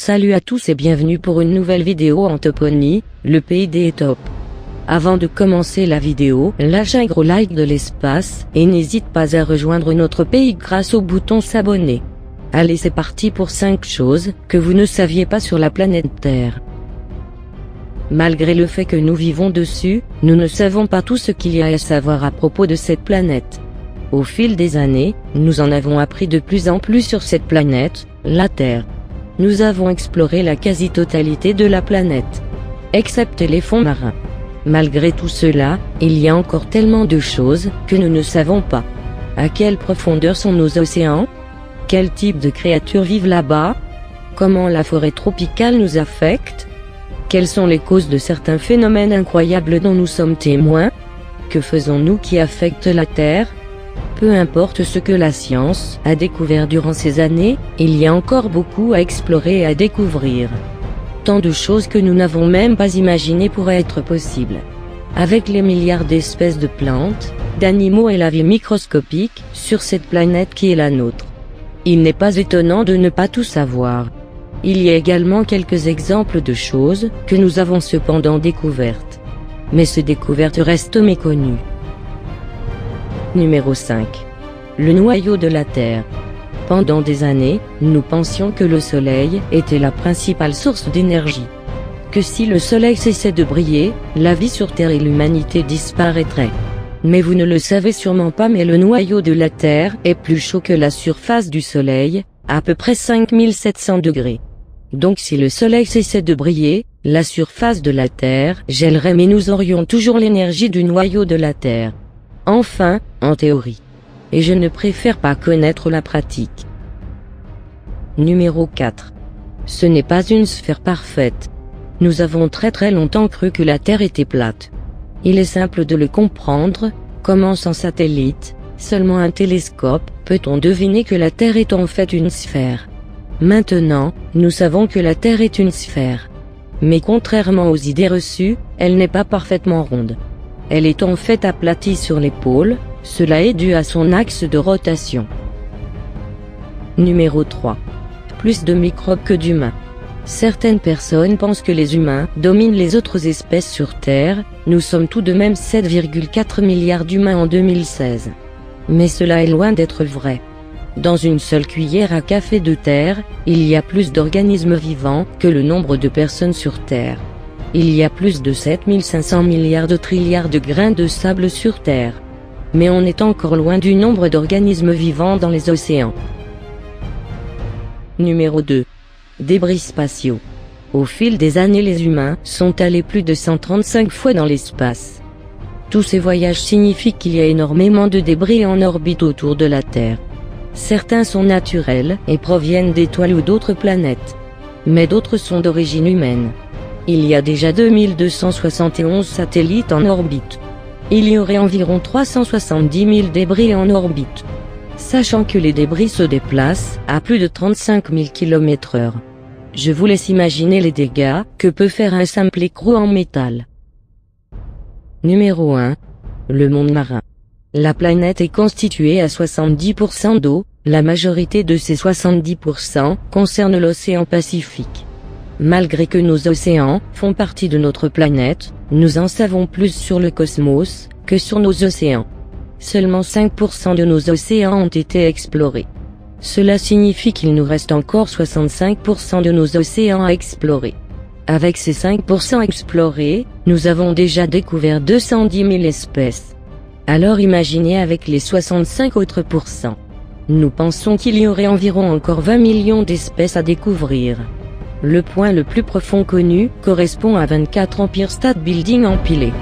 Salut à tous et bienvenue pour une nouvelle vidéo en toponie, le pays des top. Avant de commencer la vidéo, lâche un gros like de l'espace, et n'hésite pas à rejoindre notre pays grâce au bouton s'abonner. Allez, c'est parti pour 5 choses que vous ne saviez pas sur la planète Terre. Malgré le fait que nous vivons dessus, nous ne savons pas tout ce qu'il y a à savoir à propos de cette planète. Au fil des années, nous en avons appris de plus en plus sur cette planète, la Terre. Nous avons exploré la quasi-totalité de la planète, excepté les fonds marins. Malgré tout cela, il y a encore tellement de choses que nous ne savons pas. À quelle profondeur sont nos océans? Quel type de créatures vivent là-bas? Comment la forêt tropicale nous affecte? Quelles sont les causes de certains phénomènes incroyables dont nous sommes témoins? Que faisons-nous qui affecte la Terre? Peu importe ce que la science a découvert durant ces années, il y a encore beaucoup à explorer et à découvrir. Tant de choses que nous n'avons même pas imaginées pourraient être possibles. Avec les milliards d'espèces de plantes, d'animaux et la vie microscopique sur cette planète qui est la nôtre. Il n'est pas étonnant de ne pas tout savoir. Il y a également quelques exemples de choses que nous avons cependant découvertes. Mais ces découvertes restent méconnues. Numéro 5. Le noyau de la Terre. Pendant des années, nous pensions que le Soleil était la principale source d'énergie. Que si le Soleil cessait de briller, la vie sur Terre et l'humanité disparaîtraient. Mais vous ne le savez sûrement pas, mais le noyau de la Terre est plus chaud que la surface du Soleil, à peu près 5700 degrés. Donc si le Soleil cessait de briller, la surface de la Terre gèlerait, mais nous aurions toujours l'énergie du noyau de la Terre. Enfin, en théorie. Et je ne préfère pas connaître la pratique. Numéro 4. Ce n'est pas une sphère parfaite. Nous avons très longtemps cru que la Terre était plate. Il est simple de le comprendre, comment sans satellite, seulement un télescope, peut-on deviner que la Terre est en fait une sphère. Maintenant, nous savons que la Terre est une sphère. Mais contrairement aux idées reçues, elle n'est pas parfaitement ronde. Elle est en fait aplatie sur les pôles, cela est dû à son axe de rotation. Numéro 3. Plus de microbes que d'humains. Certaines personnes pensent que les humains dominent les autres espèces sur Terre, nous sommes tout de même 7,4 milliards d'humains en 2016. Mais cela est loin d'être vrai. Dans une seule cuillère à café de Terre, il y a plus d'organismes vivants que le nombre de personnes sur Terre. Il y a plus de 7500 milliards de trilliards de grains de sable sur Terre. Mais on est encore loin du nombre d'organismes vivants dans les océans. Numéro 2. Débris spatiaux. Au fil des années, les humains sont allés plus de 135 fois dans l'espace. Tous ces voyages signifient qu'il y a énormément de débris en orbite autour de la Terre. Certains sont naturels et proviennent d'étoiles ou d'autres planètes. Mais d'autres sont d'origine humaine. Il y a déjà 2271 satellites en orbite. Il y aurait environ 370 000 débris en orbite. Sachant que les débris se déplacent à plus de 35 000 km/h. Je vous laisse imaginer les dégâts que peut faire un simple écrou en métal. Numéro 1. Le monde marin. La planète est constituée à 70% d'eau, la majorité de ces 70% concerne l'océan Pacifique. Malgré que nos océans font partie de notre planète, nous en savons plus sur le cosmos que sur nos océans. Seulement 5% de nos océans ont été explorés. Cela signifie qu'il nous reste encore 65% de nos océans à explorer. Avec ces 5% explorés, nous avons déjà découvert 210 000 espèces. Alors imaginez avec les 65 autres pourcents. Nous pensons qu'il y aurait environ encore 20 millions d'espèces à découvrir. Le point le plus profond connu correspond à 24 empire state building empilés.